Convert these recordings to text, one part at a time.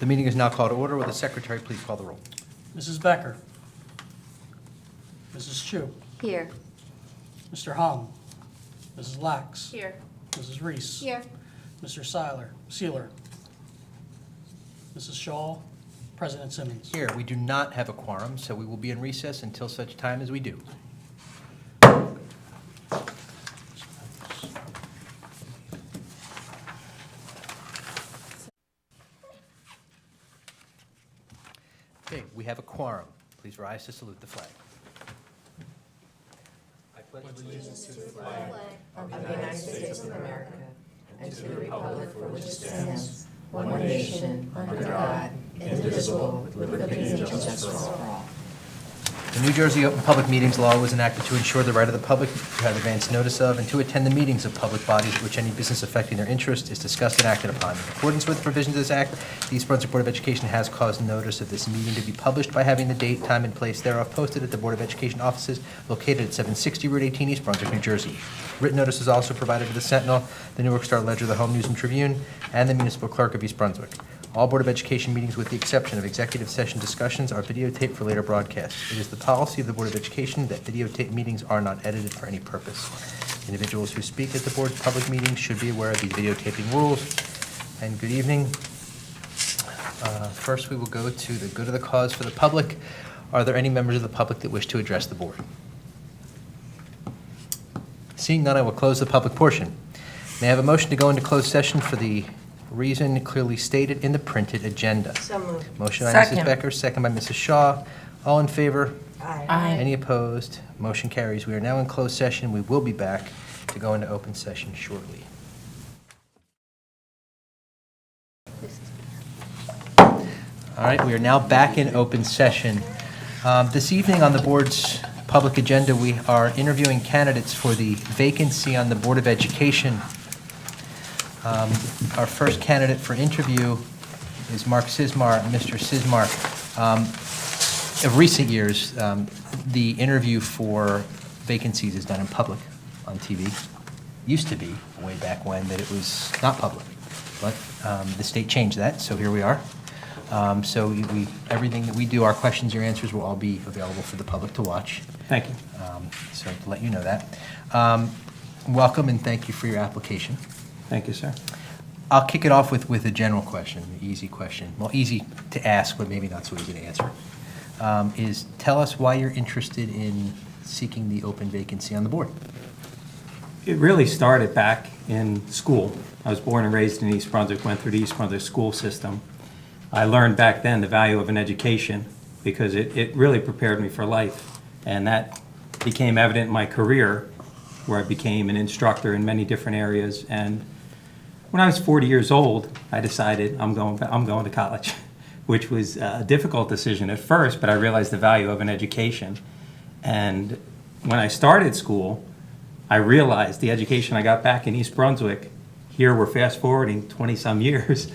The meeting is now called to order. Will the secretary please call the roll? Mrs. Becker. Mrs. Chu. Here. Mr. Hung. Mrs. Lax. Here. Mrs. Reese. Here. Mr. Sealer. Mrs. Shaw. President Simmons. Here, we do not have a quorum, so we will be in recess until such time as we do. Okay, we have a quorum. Please rise to salute the flag. I pledge allegiance to the flag of the United States of America and to the republic for which it stands, one nation, under God, indivisible, with liberty and justice for all. The New Jersey Open Public Meetings Law was enacted to ensure the right of the public to have advance notice of and to attend the meetings of public bodies which any business affecting their interest is discussed and acted upon. In accordance with the provisions of this Act, the East Brunswick Board of Education has caused notice of this meeting to be published by having the date, time, and place thereof posted at the Board of Education offices located at 760 Route 18, East Brunswick, New Jersey. Written notice is also provided to the Sentinel, the Newark Star Ledger, the Home News and Tribune, and the Municipal Clerk of East Brunswick. All Board of Education meetings, with the exception of executive session discussions, are videotaped for later broadcast. It is the policy of the Board of Education that videotape meetings are not edited for any purpose. Individuals who speak at the board's public meetings should be aware of these videotaping rules. And good evening. First, we will go to the good of the cause for the public. Are there any members of the public that wish to address the board? Seeing none, I will close the public portion. May I have a motion to go into closed session for the reason clearly stated in the printed agenda? So moved. Motion by Second. Mrs. Becker, second by Mrs. Shaw. All in favor? Aye. Any opposed? Motion carries. We are now in closed session. We will be back to go into open session shortly. All right, we are now back in open session. This evening on the board's public agenda, we are interviewing candidates for the vacancy on the Board of Education. Our first candidate for interview is Mark Sismar. Mr. Sismar, of recent years, the interview for vacancies is done in public on TV. Used to be, way back when, that it was not public. But the state changed that, so here we are. So everything that we do, our questions, your answers will all be available for the public to watch. Thank you. So to let you know that. Welcome and thank you for your application. Thank you, sir. I'll kick it off with a general question, an easy question. Well, easy to ask, but maybe not so easy to answer. Is tell us why you're interested in seeking the open vacancy on the board. It really started back in school. I was born and raised in East Brunswick, went through the East Brunswick school system. I learned back then the value of an education because it really prepared me for life. And that became evident in my career, where I became an instructor in many different areas. And when I was 40 years old, I decided I'm going to college, which was a difficult decision at first, but I realized the value of an education. And when I started school, I realized the education I got back in East Brunswick, here we're fast forwarding 20-some years,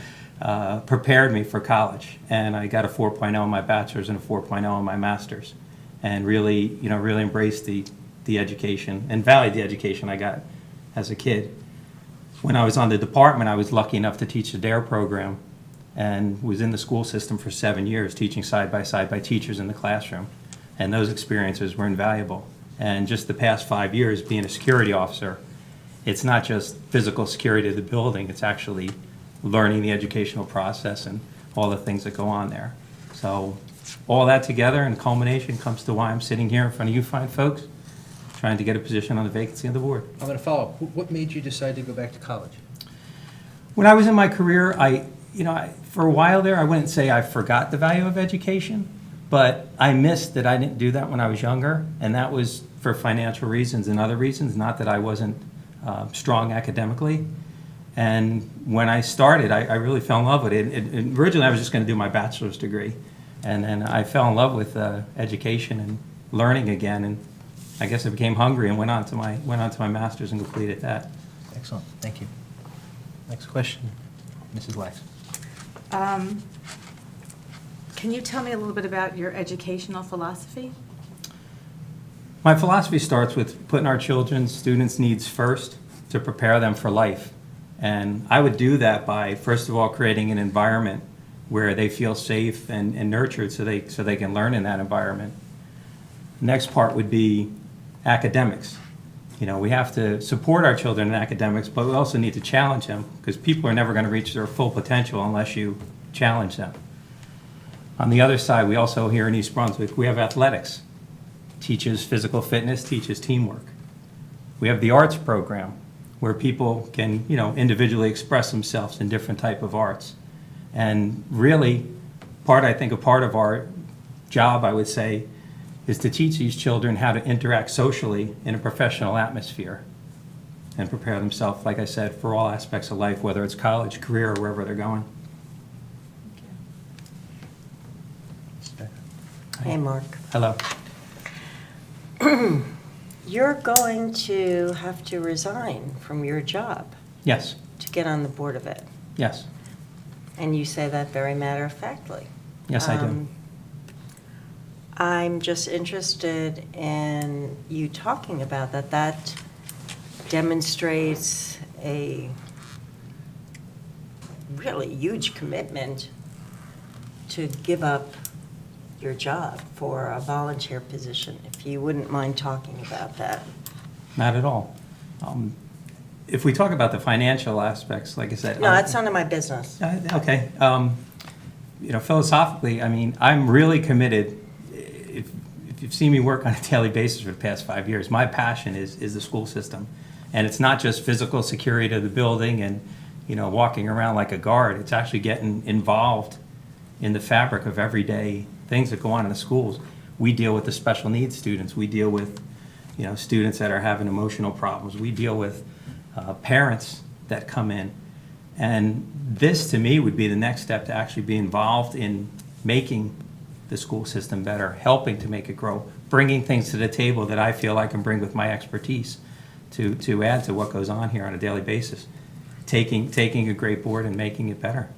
prepared me for college. And I got a 4.0 in my bachelor's and a 4.0 in my master's, and really embraced the education and valued the education I got as a kid. When I was on the department, I was lucky enough to teach the DARE program and was in the school system for 7 years, teaching side by side by teachers in the classroom. And those experiences were invaluable. And just the past 5 years being a security officer, it's not just physical security of the building, it's actually learning the educational process and all the things that go on there. So all that together in culmination comes to why I'm sitting here in front of you fine folks, trying to get a position on the vacancy on the board. I'm going to follow up. What made you decide to go back to college? When I was in my career, for a while there, I wouldn't say I forgot the value of education, but I missed that I didn't do that when I was younger, and that was for financial reasons and other reasons, not that I wasn't strong academically. And when I started, I really fell in love with it. Originally, I was just going to do my bachelor's degree, and then I fell in love with education and learning again, and I guess I became hungry and went on to my master's and completed that. Excellent. Thank you. Next question, Mrs. Lax. Can you tell me a little bit about your educational philosophy? My philosophy starts with putting our children's, students' needs first to prepare them for life. And I would do that by, first of all, creating an environment where they feel safe and nurtured so they can learn in that environment. Next part would be academics. We have to support our children in academics, but we also need to challenge them because people are never going to reach their full potential unless you challenge them. On the other side, we also here in East Brunswick, we have athletics. Teaches physical fitness, teaches teamwork. We have the arts program where people can, individually express themselves in different type of arts. And really, a part of our job, I would say, is to teach these children how to interact socially in a professional atmosphere and prepare themselves, like I said, for all aspects of life, whether it's college, career, or wherever they're going. Hey, Mark. Hello. You're going to have to resign from your job Yes, to get on the Board of Ed. yes, And you say that very matter-of-factly. yes, I do. I'm just interested in you talking about that. That demonstrates a really huge commitment to give up your job for a volunteer position, if you wouldn't mind talking about that. Not at all. If we talk about the financial aspects, like I said. No, that's none of my business. Okay. Philosophically, I'm really committed. If you've seen me work on a daily basis for the past 5 years, my passion is the school system. And it's not just physical security of the building and, walking around like a guard. It's actually getting involved in the fabric of everyday things that go on in the schools. We deal with the special needs students. We deal with, students that are having emotional problems. We deal with parents that come in. And this, to me, would be the next step to actually be involved in making the school system better, helping to make it grow, bringing things to the table that I feel I can bring with my expertise to add to what goes on here on a daily basis, taking a great board and making it better.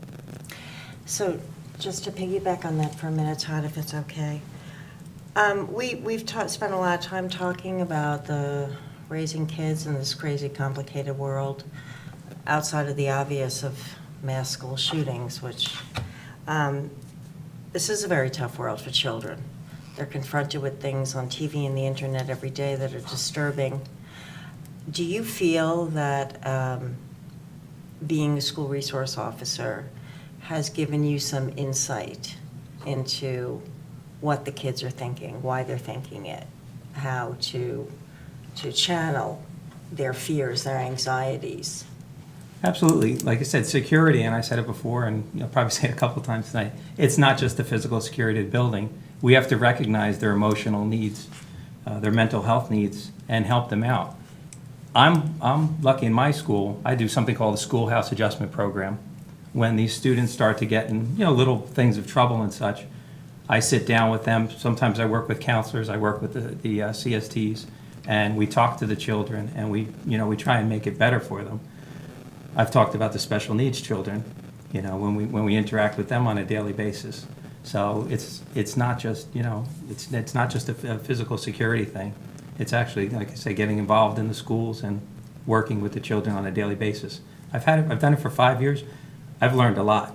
So, just to piggyback on that for a minute, Todd, if it's okay. We've spent a lot of time talking about the raising kids in this crazy, complicated world, outside of the obvious of mass school shootings, which this is a very tough world for children. They're confronted with things on TV and the internet every day that are disturbing. Do you feel that being a school resource officer has given you some insight into what the kids are thinking, why they're thinking it, how to channel their fears, their anxieties? Absolutely. Like I said, security, and I said it before, and you'll probably say it a couple of times tonight, it's not just the physical security of the building. We have to recognize their emotional needs, their mental health needs, and help them out. I'm lucky in my school, I do something called the Schoolhouse Adjustment Program. When these students start to get in, little things of trouble and such, I sit down with them. Sometimes I work with counselors, I work with the CSTs, and we talk to the children, and we try and make it better for them. I've talked about the special needs children, when we interact with them on a daily basis. So it's not just, it's not just a physical security thing. It's actually, like I say, getting involved in the schools and working with the children on a daily basis. I've done it for 5 years. I've learned a lot.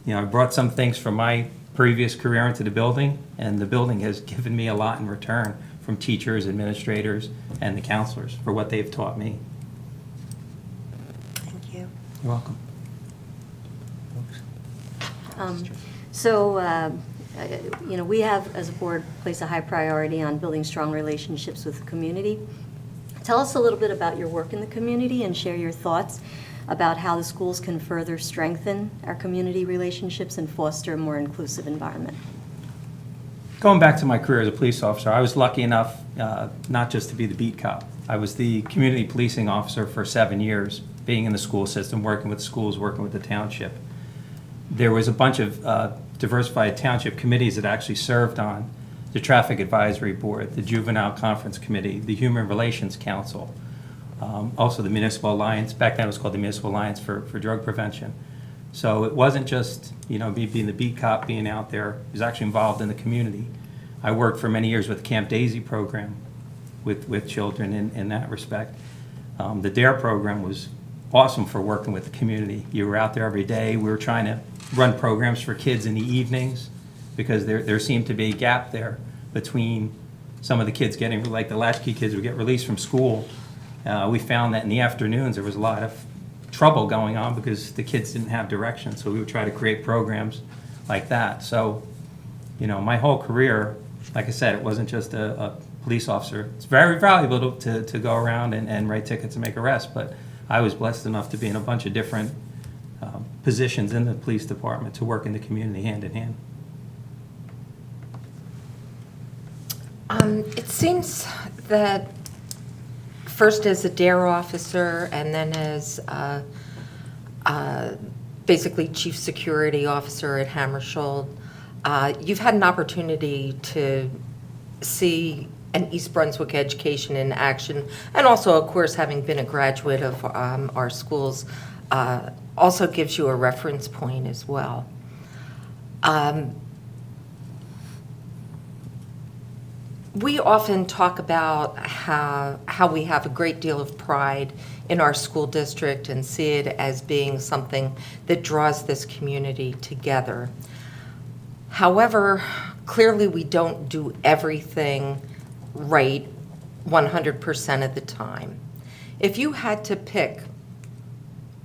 I brought some things from my previous career into the building, and the building has given me a lot in return from teachers, administrators, and the counselors for what they've taught me. Thank you. You're welcome. We have, as a board, place a high priority on building strong relationships with the community. Tell us a little bit about your work in the community and share your thoughts about how the schools can further strengthen our community relationships and foster a more inclusive environment. Going back to my career as a police officer, I was lucky enough not just to be the beat cop. I was the community policing officer for 7 years, being in the school system, working with schools, working with the township. There was a bunch of diversified township committees that actually served on the Traffic Advisory Board, the Juvenile Conference Committee, the Human Relations Council, also the Municipal Alliance. Back then it was called the Municipal Alliance for Drug Prevention. So it wasn't just, me being the beat cop, being out there. I was actually involved in the community. I worked for many years with the Camp Daisy program with children in that respect. The DARE program was awesome for working with the community. You were out there every day. We were trying to run programs for kids in the evenings, because there seemed to be a gap there between some of the kids getting, like the latchkey kids would get released from school. We found that in the afternoons, there was a lot of trouble going on because the kids didn't have direction, so we would try to create programs like that. So, my whole career, like I said, it wasn't just a police officer. It's very valuable to go around and write tickets and make arrests, but I was blessed enough to be in a bunch of different positions in the police department to work in the community hand in hand. It seems that first as a DARE officer and then as basically chief security officer at Hammarskjold, you've had an opportunity to see an East Brunswick education in action, and also, of course, having been a graduate of our schools, also gives you a reference point as well. We often talk about how we have a great deal of pride in our school district and see it as being something that draws this community together. However, clearly we don't do everything right 100% of the time. If you had to pick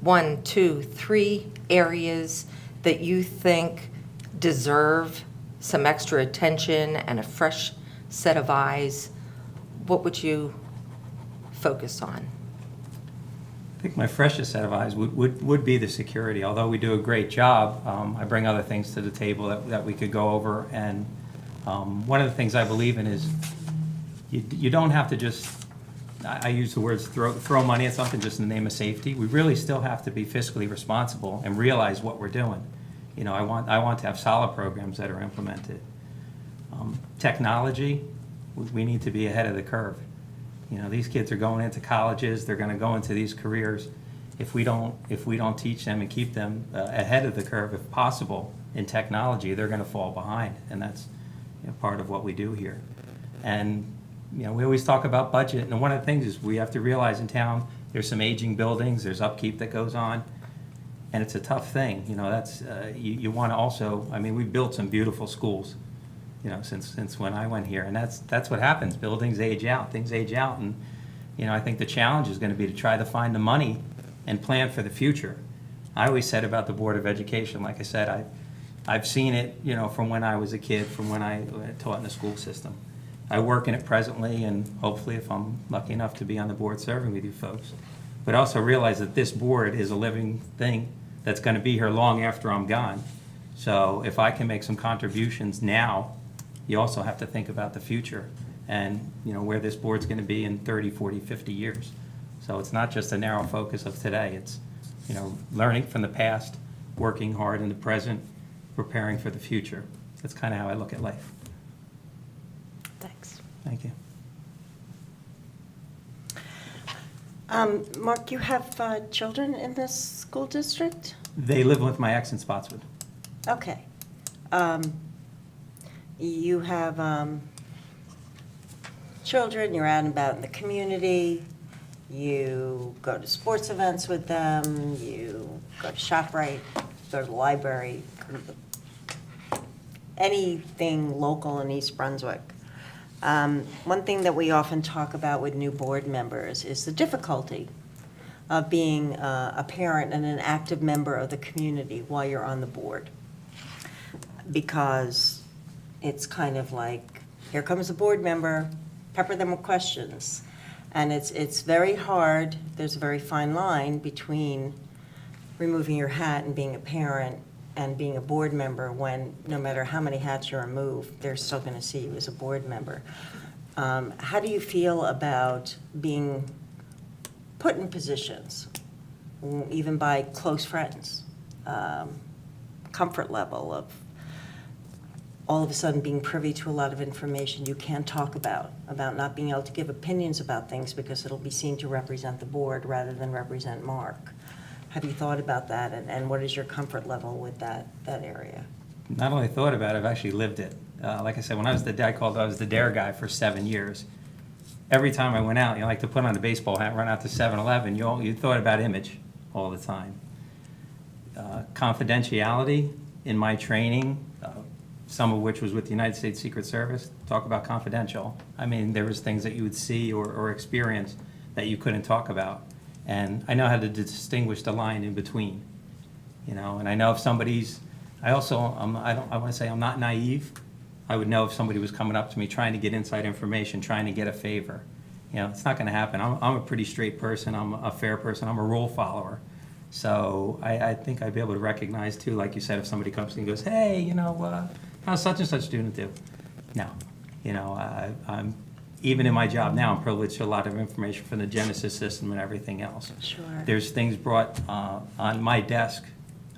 1, 2, 3 areas that you think deserve some extra attention and a fresh set of eyes, what would you focus on? I think my freshest set of eyes would be the security. Although we do a great job, I bring other things to the table that we could go over. And one of the things I believe in is you don't have to just, I use the words throw money at something just in the name of safety. We really still have to be fiscally responsible and realize what we're doing. I want to have solid programs that are implemented. Technology, we need to be ahead of the curve. These kids are going into colleges, they're going to go into these careers. If we don't teach them and keep them ahead of the curve, if possible, in technology, they're going to fall behind, and that's part of what we do here. And we always talk about budget, and one of the things is we have to realize in town there's some aging buildings, there's upkeep that goes on, and it's a tough thing. That's you want to also. We built some beautiful schools. Since when I went here, and that's what happens. Buildings age out, things age out, and I think the challenge is going to be to try to find the money and plan for the future. I always said about the Board of Education, like I said, I've seen it, from when I was a kid, from when I taught in the school system. I work in it presently, and hopefully, if I'm lucky enough to be on the board serving with you folks, but also realize that this board is a living thing that's going to be here long after I'm gone. So if I can make some contributions now, you also have to think about the future and where this board's going to be in 30, 40, 50 years. So it's not just a narrow focus of today. It's learning from the past, working hard in the present, preparing for the future. That's kind of how I look at life. Thanks. Thank you. Mark, you have children in this school district? They live with my ex in Spotswood. Okay. You have children, you're out and about in the community, you go to sports events with them, you go to ShopRite, go to the library, go to anything local in East Brunswick. One thing that we often talk about with new board members is the difficulty of being a parent and an active member of the community while you're on the board. Because it's kind of like, here comes a board member, pepper them with questions. And it's very hard, there's a very fine line between removing your hat and being a parent and being a board member when no matter how many hats you remove, they're still going to see you as a board member. How do you feel about being put in positions, even by close friends, comfort level of all of a sudden being privy to a lot of information you can't talk about not being able to give opinions about things because it'll be seen to represent the board rather than represent Mark? Have you thought about that, and what is your comfort level with that area? Not only thought about it, I've actually lived it. Like I said, when I was the DARE guy for 7 years. Every time I went out, like to put on a baseball hat, run out to 7-Eleven, you thought about image all the time. confidentiality in my training, some of which was with the United States Secret Service. Talk about confidential. I mean, there was things that you would see or experience that you couldn't talk about. And I know how to distinguish the line in between, you know, and I know if somebody's, I want to say I'm not naive. I would know if somebody was coming up to me trying to get inside information, trying to get a favor. You know, it's not going to happen. I'm a pretty straight person. I'm a fair person. I'm a rule follower. So I think I'd be able to recognize too, like you said, if somebody comes to me and goes, hey, you know, how's such and such student do? No, you know, I'm even in my job now, I'm privileged to a lot of information from the Genesis system and everything else. Sure. There's things brought on my desk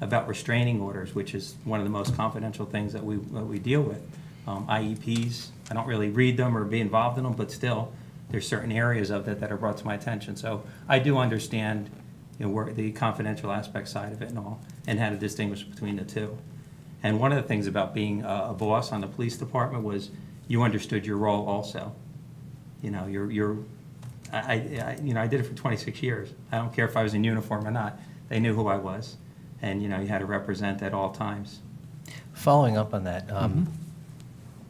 about restraining orders, which is one of the most confidential things that we deal with. IEPs, I don't really read them or be involved in them, but still, there's certain areas of that are brought to my attention. So I do understand, you know, where the confidential aspect side of it and all, and how to distinguish between the two. And one of the things about being a boss on the police department was you understood your role also. You know, I did it for 26 years. I don't care if I was in uniform or not. They knew who I was, and you know, you had to represent at all times. Following up on that,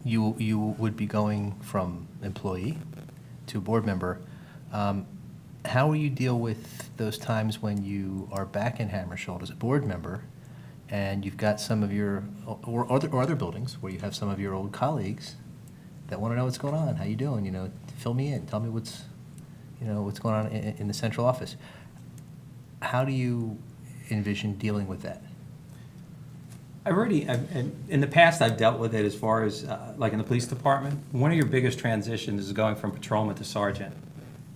you would be going from employee to board member. How will you deal with those times when you are back in Hammersholt as a board member, and you've got some of your or other buildings where you have some of your old colleagues that want to know what's going on? How you doing? You know, fill me in. Tell me what's going on in the central office. How do you envision dealing with that? In the past, I've dealt with it as far as, like in the police department. One of your biggest transitions is going from patrolman to sergeant,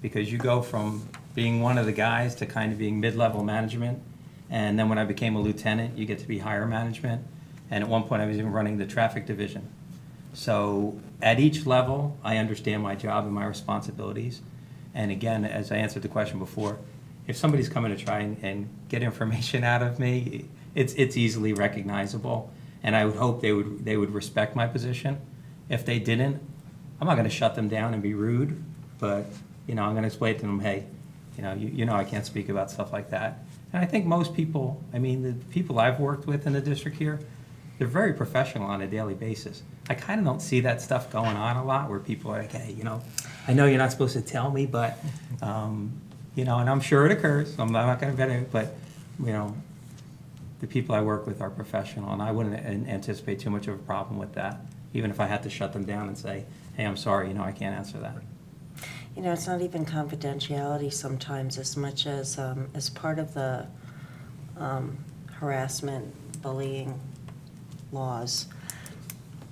because you go from being one of the guys to kind of being mid-level management. And then when I became a lieutenant, you get to be higher management. And at one point, I was even running the traffic division. So at each level, I understand my job and my responsibilities. And again, as I answered the question before, if somebody's coming to try and get information out of me, it's easily recognizable. And I would hope they would respect my position. If they didn't, I'm not going to shut them down and be rude, but you know, I'm going to explain to them, hey, you know I can't speak about stuff like that. And I think most people, I mean, the people I've worked with in the district here, they're very professional on a daily basis. I kind of don't see that stuff going on a lot where people are like, hey, you know, I know you're not supposed to tell me, but, you know, and I'm sure it occurs. I'm not going to bet it, but, you know, the people I work with are professional, and I wouldn't anticipate too much of a problem with that, even if I had to shut them down and say, hey, I'm sorry, you know, I can't answer that. You know, it's not even confidentiality sometimes as much as part of the harassment, bullying laws.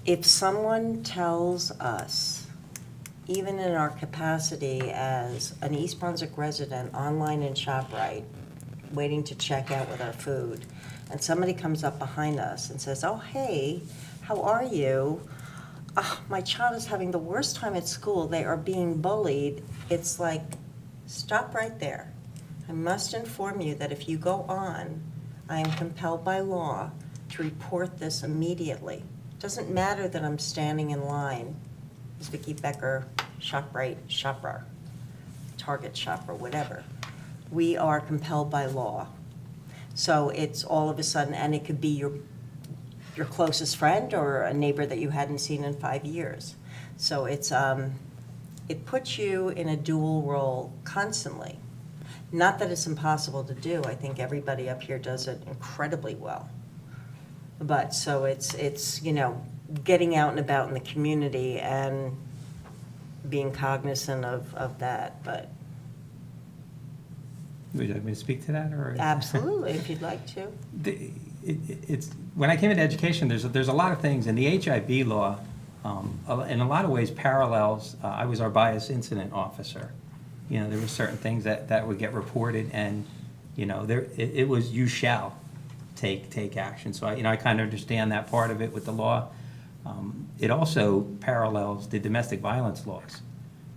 If someone tells us, even in our capacity as an East Brunswick resident online in ShopRite, waiting to check out with our food, and somebody comes up behind us and says, oh, hey, how are you? My child is having the worst time at school. They are being bullied. It's like, stop right there. I must inform you that if you go on, I am compelled by law to report this immediately. It doesn't matter that I'm standing in line as Vicki Becker, ShopRite shopper, Target shopper, whatever. We are compelled by law. So it's all of a sudden, and it could be your closest friend or a neighbor that you hadn't seen in 5 years. So it's it puts you in a dual role constantly. Not that it's impossible to do. I think everybody up here does it incredibly well. But so it's you know, getting out and about in the community and being cognizant of that. But Would you like me to speak to that, or? absolutely, if you'd like to. It's when I came into education, there's a lot of things, and the HIB law, in a lot of ways, parallels. I was our bias incident officer. You know, there were certain things that would get reported, and you know, it was you shall take action. So I kind of understand that part of it with the law. It also parallels the domestic violence laws.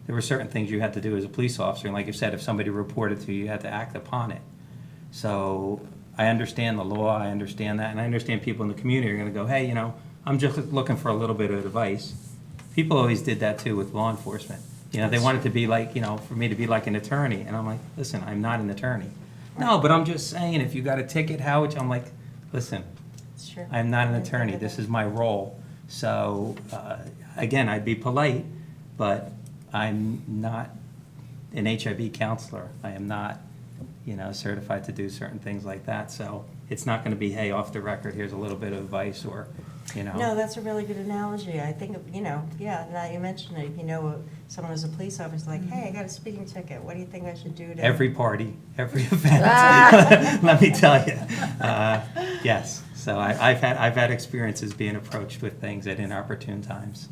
There were certain things you had to do as a police officer, and like you said, if somebody reported to you, you had to act upon it. So I understand the law, I understand that, and I understand people in the community are going to go, hey, you know, I'm just looking for a little bit of advice. People always did that too with law enforcement. You know, they wanted to be like, you know, for me to be like an attorney, and I'm like, listen, I'm not an attorney. No, but I'm just saying, if you got a ticket, I'm like, listen, Sure. I'm not an attorney, this is my role. So, again, I'd be polite, but I'm not an HIB counselor. I am not, certified to do certain things like that. So it's not going to be, hey, off the record, here's a little bit of advice, or. No, that's a really good analogy. I think, yeah, now you mentioned it, someone was a police officer, like, hey, I got a speeding ticket, what do you think I should do to? Every party, every event, let me tell you. Yes, so I've had experiences being approached with things at inopportune times.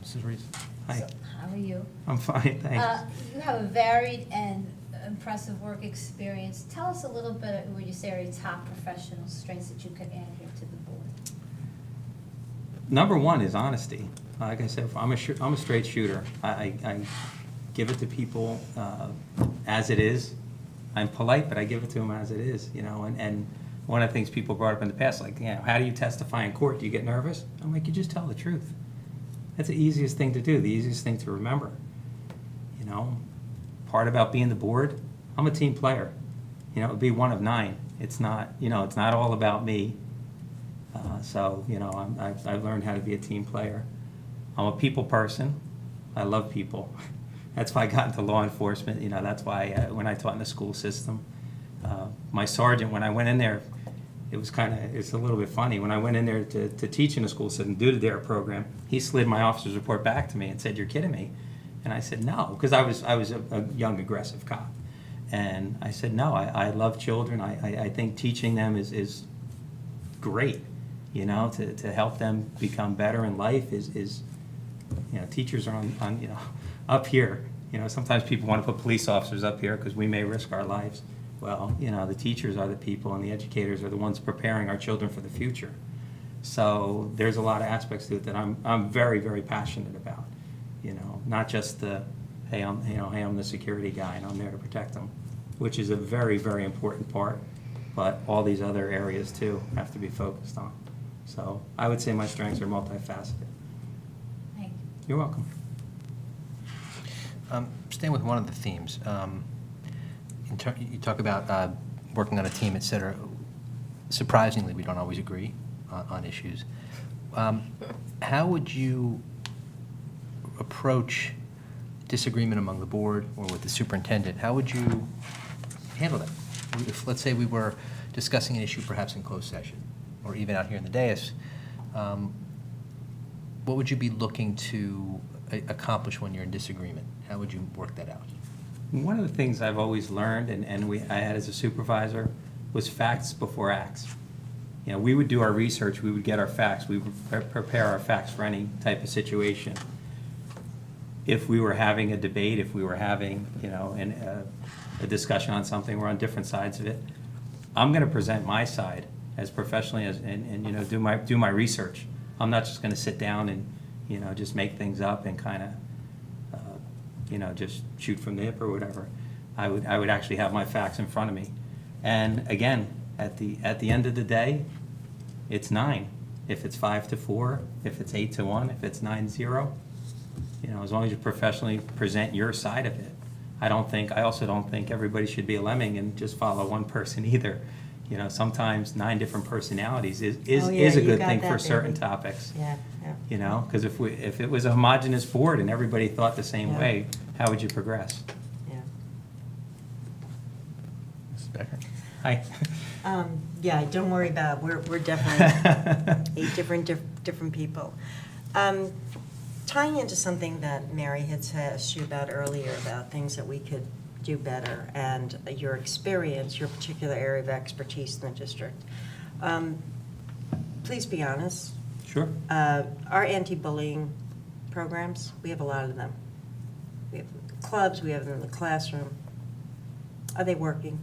Mrs. Reese? Hi, How are you? I'm fine, thanks. You have a varied and impressive work experience. Tell us a little bit, would you say, are your top professional strengths that you could add here to the board? Number one is honesty. Like I said, I'm a straight shooter. I give it to people as it is. I'm polite, but I give it to them as it is, and one of the things people brought up in the past, like, how do you testify in court? Do you get nervous? I'm like, you just tell the truth. That's the easiest thing to do, the easiest thing to remember. Part about being the board, I'm a team player. It'd be one of 9. It's not, it's not all about me. So, I've learned how to be a team player. I'm a people person. I love people. That's why I got into law enforcement. That's why when I taught in the school system, my sergeant, when I went in there, it's a little bit funny. When I went in there to teach in the school system, do the DARE program, he slid my officer's report back to me and said, "You're kidding me." And I said, "No," because I was a young, aggressive cop. And I said, "No, I love children. I think teaching them is great, to help them become better in life is teachers are on up here. Sometimes people want to put police officers up here because we may risk our lives. Well, the teachers are the people and the educators are the ones preparing our children for the future. So there's a lot of aspects to it that I'm very, very passionate about. Not just the, hey, I'm the security guy and I'm there to protect them, which is a very, very important part, but all these other areas too have to be focused on. So I would say my strengths are multifaceted. Thank you. You're welcome. Staying with one of the themes, you talk about working on a team, et cetera. Surprisingly, we don't always agree on issues. How would you approach disagreement among the board or with the superintendent? How would you handle that? If, let's say, we were discussing an issue perhaps in closed session, or even out here in the dais, what would you be looking to accomplish when you're in disagreement? How would you work that out? One of the things I've always learned, and I had as a supervisor, was facts before acts. We would do our research, we would get our facts, we would prepare our facts for any type of situation. If we were having a debate, if we were having, a discussion on something, we're on different sides of it, I'm going to present my side as professionally as and do my research. I'm not just going to sit down and just make things up and kind of just shoot from the hip or whatever. I would actually have my facts in front of me. And again, at the end of the day, it's 9. If it's 5-4, if it's 8-1, if it's 9-0, as long as you professionally present your side of it. I also don't think everybody should be a lemming and just follow one person either. Sometimes 9 different personalities is a good thing for certain topics. Yeah. Because if it was a homogeneous board and everybody thought the same way, how would you progress? Yeah. Mrs. Becker? Hi. Yeah, don't worry about it. We're definitely 8 different people. Tying into something that Mary had asked you about earlier, about things that we could do better, and your experience, your particular area of expertise in the district. Please be honest. Sure. Our anti-bullying programs, we have a lot of them. We have clubs, we have them in the classroom. Are they working?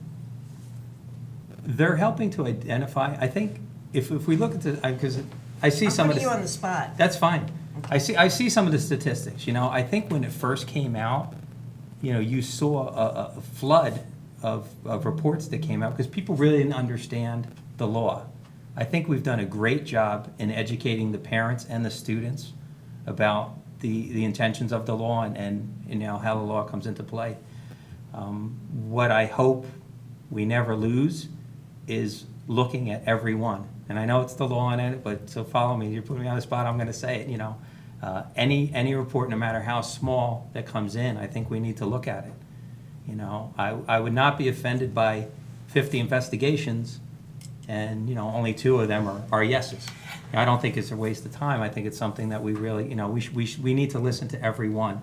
They're helping to identify, I think, if we look at the, because I see some of the. I'm putting you on the spot. That's fine. I see some of the statistics. I think when it first came out, you saw a flood of reports that came out because people really didn't understand the law. I think we've done a great job in educating the parents and the students about the intentions of the law and how the law comes into play. What I hope we never lose is looking at everyone. And I know it's the law in it, but so follow me. You're putting me on the spot. I'm going to say it. Any report, no matter how small, that comes in, I think we need to look at it. I would not be offended by 50 investigations, and only 2 of them are yeses. I don't think it's a waste of time. I think it's something that we really, we need to listen to everyone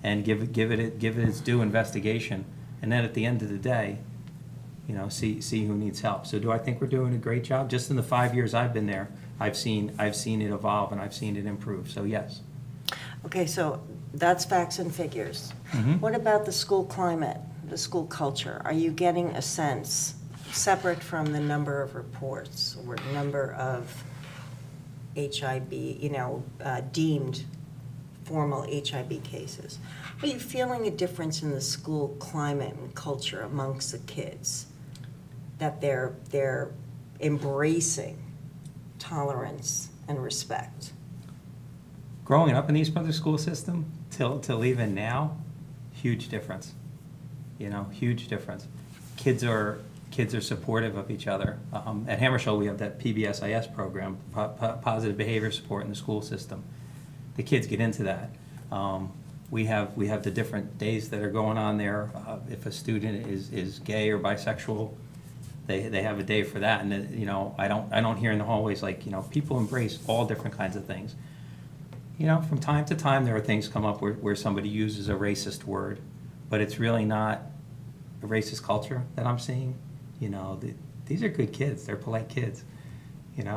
and give it its due investigation, and then at the end of the day, see who needs help. So do I think we're doing a great job? Just in the 5 years I've been there, I've seen it evolve and I've seen it improve. So yes. Okay, so that's facts and figures. What about the school climate, the school culture? Are you getting a sense, separate from the number of reports or number of HIB, deemed formal HIB cases? Are you feeling a difference in the school climate and culture amongst the kids? That they're embracing tolerance and respect? Growing up in the East Brunswick school system till even now, huge difference. Huge difference. Kids are supportive of each other. At Hammarskjöld, we have that PBSIS program, positive behavior support in the school system. The kids get into that. We have the different days that are going on there. If a student is gay or bisexual, they have a day for that. And I don't hear in the hallways people embrace all different kinds of things. From time to time there are things come up where somebody uses a racist word, but it's really not a racist culture that I'm seeing. These are good kids. They're polite kids. And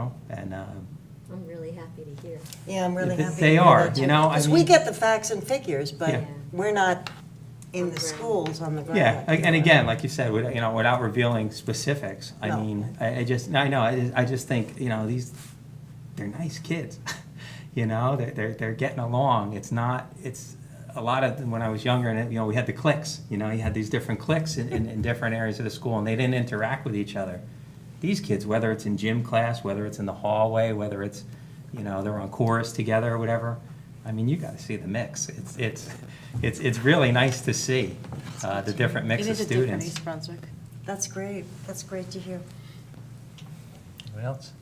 I'm really happy to hear. Yeah, I'm really happy. They are, Because we get the facts and figures, but Yeah. we're not in the schools on the ground. Yeah, and again, like you said, without revealing specifics, I No. mean, I just think, they're nice kids. They're getting along. It's a lot of, when I was younger, and we had the cliques, you had these different cliques in different areas of the school, and they didn't interact with each other. These kids, whether it's in gym class, whether it's in the hallway, whether it's, they're on chorus together or whatever, I mean, you got to see the mix. It's really nice to see the different mix of It is a different students. East Brunswick. That's great. That's great to hear. Anyone else?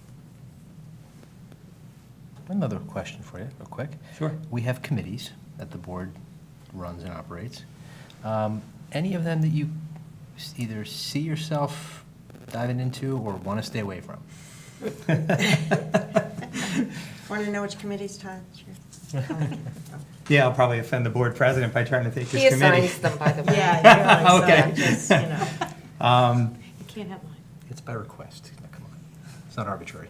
Another question for you, real quick. Sure. We have committees that the board runs and operates. Any of them that you either see yourself diving into or want to stay away from? Want to know which committee's Todd? Sure. Yeah, I'll probably offend the board president by trying to take his He committee. assigns them, by the way. Yeah, Okay. just, You can't have mine. It's by request. Now, come on. It's not arbitrary.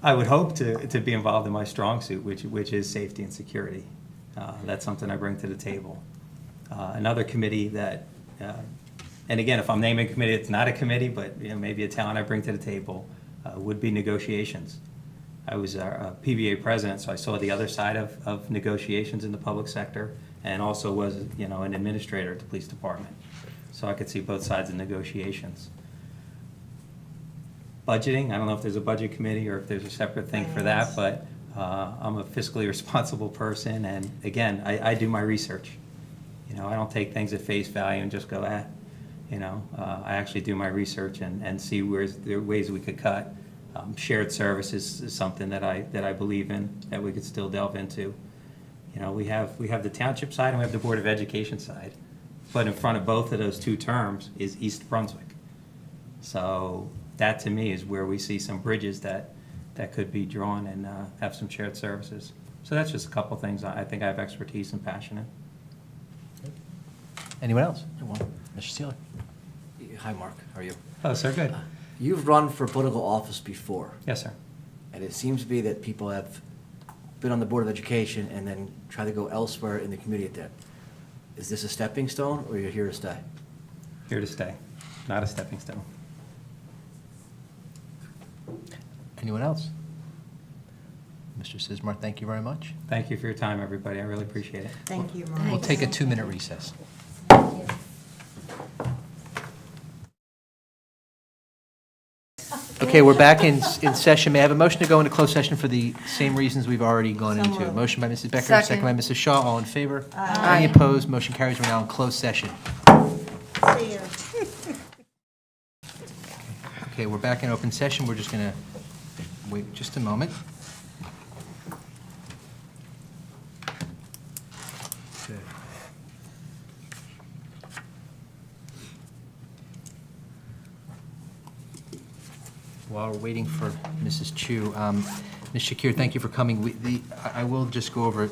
I would hope to be involved in my strong suit, which is safety and security. That's something I bring to the table. Another committee that, and again, if I'm naming a committee, it's not a committee, but maybe a talent I bring to the table, would be negotiations. I was a PBA president, so I saw the other side of negotiations in the public sector, and also was an administrator at the police department. So I could see both sides of negotiations. Budgeting, I don't know if there's a budget committee or if there's a separate thing for that, but I'm a fiscally responsible person, and again, I do my research. I don't take things at face value and just go, I actually do my research and see where there are ways we could cut. Shared services is something that I believe in, that we could still delve into. We have the township side and we have the Board of Education side, but in front of both of those two terms is East Brunswick. So that to me is where we see some bridges that could be drawn and have some shared services. So that's just a couple things I think I have expertise and passion in. Anyone else? Mr. Sealer? Hi, Mark. How are you? Oh, sir, good. You've run for political office before, Yes, sir. and it seems to be that people have been on the Board of Education and then try to go elsewhere in the community at that. Is this a stepping stone, or you're here to stay? Here to stay, not a stepping stone. Anyone else? Mr. Sismar, thank you very much. Thank you for your time, everybody. I really appreciate it. Thank you, Mark. We'll take a 2-minute recess. Okay, we're back in session. May I have a motion to go into closed session for the same reasons we've already gone into? moved. Motion by Mrs. Becker, Second. second by Mrs. Shaw. All in favor? Aye. Any opposed? Motion carries. We're now in closed session. See you. Okay, we're back in open session. We're just going to wait just a moment. Okay. While we're waiting for Mrs. Chu, Ms. Shakir, thank you for coming. I will just go over,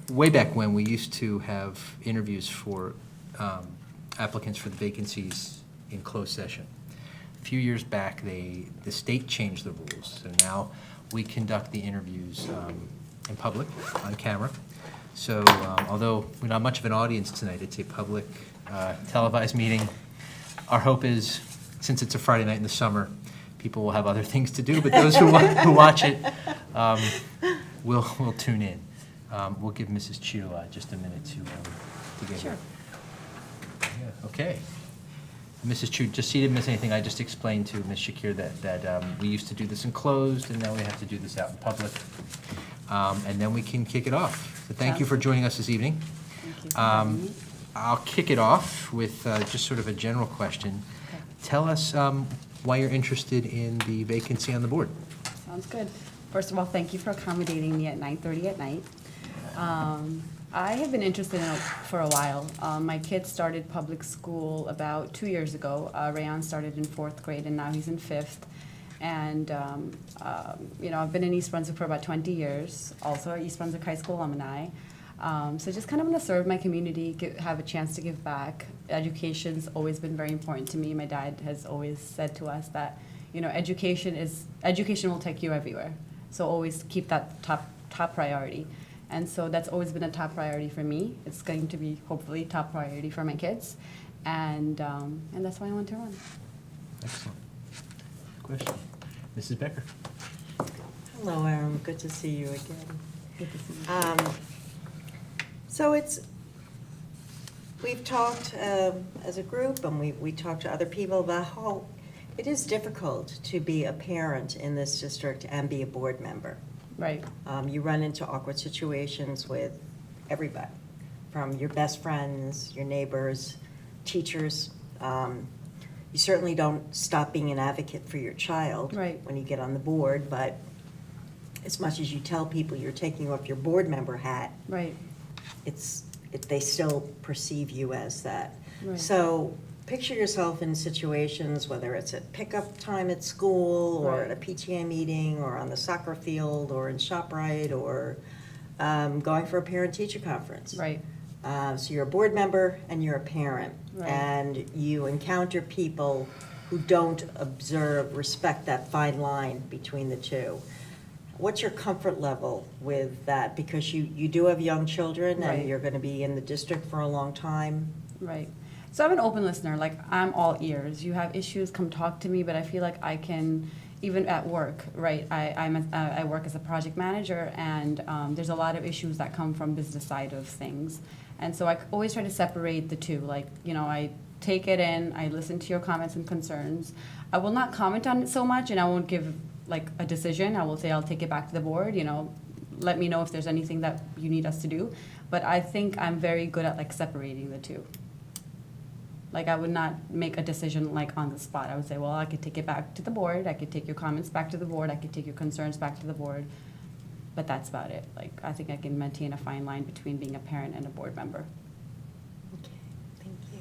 way back when, we used to have interviews for applicants for the vacancies in closed session. A few years back, the state changed the rules, so now we conduct the interviews in public, on camera. So although we're not much of an audience tonight, it's a public televised meeting. Our hope is, since it's a Friday night in the summer, people will have other things to do, but those who watch it will tune in. We'll give Mrs. Chu just a minute to get here. Yeah, okay. Mrs. Chu, just so you didn't miss anything, I just explained to Ms. Shakir that we used to do this in closed, and now we have to do this out in public. And then we can kick it off. So thank you for joining us this evening. I'll kick it off with just sort of a general question. Okay. Tell us why you're interested in the vacancy on the board. Sounds good. First of all, thank you for accommodating me at 9:30 at night. I have been interested in it for a while. My kid started public school about 2 years ago. Rayan started in 4th grade, and now he's in 5th. And, I've been in East Brunswick for about 20 years, also a East Brunswick High School alumni. So just kind of want to serve my community, have a chance to give back. Education's always been very important to me. My dad has always said to us that, education will take you everywhere. So always keep that top priority. And so that's always been a top priority for me. It's going to be hopefully top priority for my kids. And that's why I want to run. Excellent. Question. Mrs. Becker. Hello, Aaron. Good to see you again. Good to see you. So we've talked as a group, and we talked to other people about how it is difficult to be a parent in this district and be a board member. Right. You run into awkward situations with everybody, from your best friends, your neighbors, teachers. You certainly don't stop being an advocate for your child Right. when you get on the board, but as much as you tell people you're taking off your board member hat, Right. they still perceive you as that. Right. So picture yourself in situations, whether it's at pickup time at school, or Right. at a PTA meeting, or on the soccer field, or in ShopRite, or going for a parent-teacher conference. Right. So you're a board member and you're a parent. Right. And you encounter people who don't respect that fine line between the two. What's your comfort level with that? Because you do have young children, Right. and you're going to be in the district for a long time. Right. So I'm an open listener. Like, I'm all ears. You have issues, come talk to me. But I feel like I can, even at work, right? I work as a project manager, and there's a lot of issues that come from business side of things. And so I always try to separate the two. Like, I take it in, I listen to your comments and concerns. I will not comment on it so much, and I won't give like a decision. I will say I'll take it back to the board, let me know if there's anything that you need us to do. But I think I'm very good at like separating the two. Like, I would not make a decision like on the spot. I would say, well, I could take it back to the board, I could take your comments back to the board, I could take your concerns back to the board. But that's about it. Like, I think I can maintain a fine line between being a parent and a board member. Okay, thank you.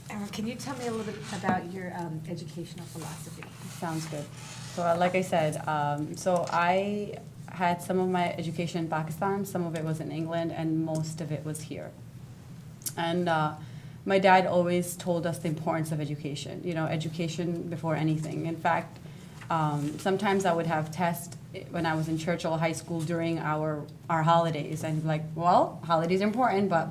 Aaron, can you tell me a little bit about your educational philosophy? Sounds good. So like I said, so I had some of my education in Pakistan, some of it was in England, and most of it was here. And my dad always told us the importance of education, education before anything. In fact, sometimes I would have tests when I was in Churchill High School during our holidays, and like, well, holidays are important, but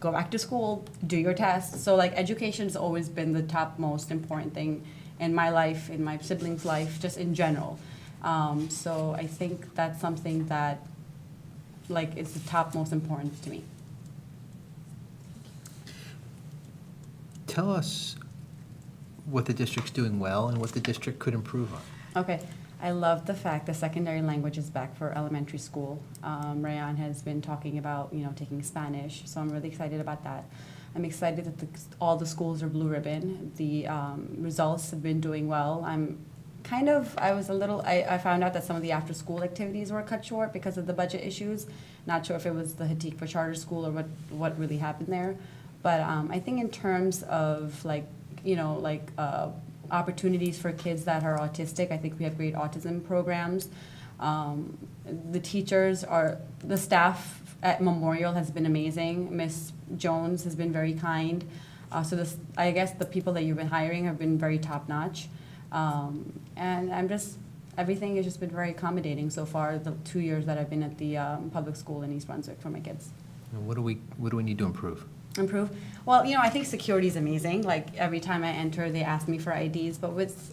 go back to school, do your tests. So like, education's always been the top most important thing in my life, in my siblings' life, just in general. So I think that's something that like is the top most important to me. Tell us what the district's doing well and what the district could improve on. Okay, I love the fact that secondary language is back for elementary school. Rayan has been talking about, taking Spanish, so I'm really excited about that. I'm excited that all the schools are blue ribbon. The results have been doing well. I found out that some of the after-school activities were cut short because of the budget issues. Not sure if it was the Hatik for charter school or what really happened there. But I think in terms of opportunities for kids that are autistic, I think we have great autism programs. The staff at Memorial has been amazing. Miss Jones has been very kind. I guess the people that you've been hiring have been very top-notch. And everything has just been very accommodating so far, the 2 years that I've been at the public school in East Brunswick for my kids. And what do we need to improve? Improve? Well, I think security is amazing. Like, every time I enter, they ask me for IDs, but with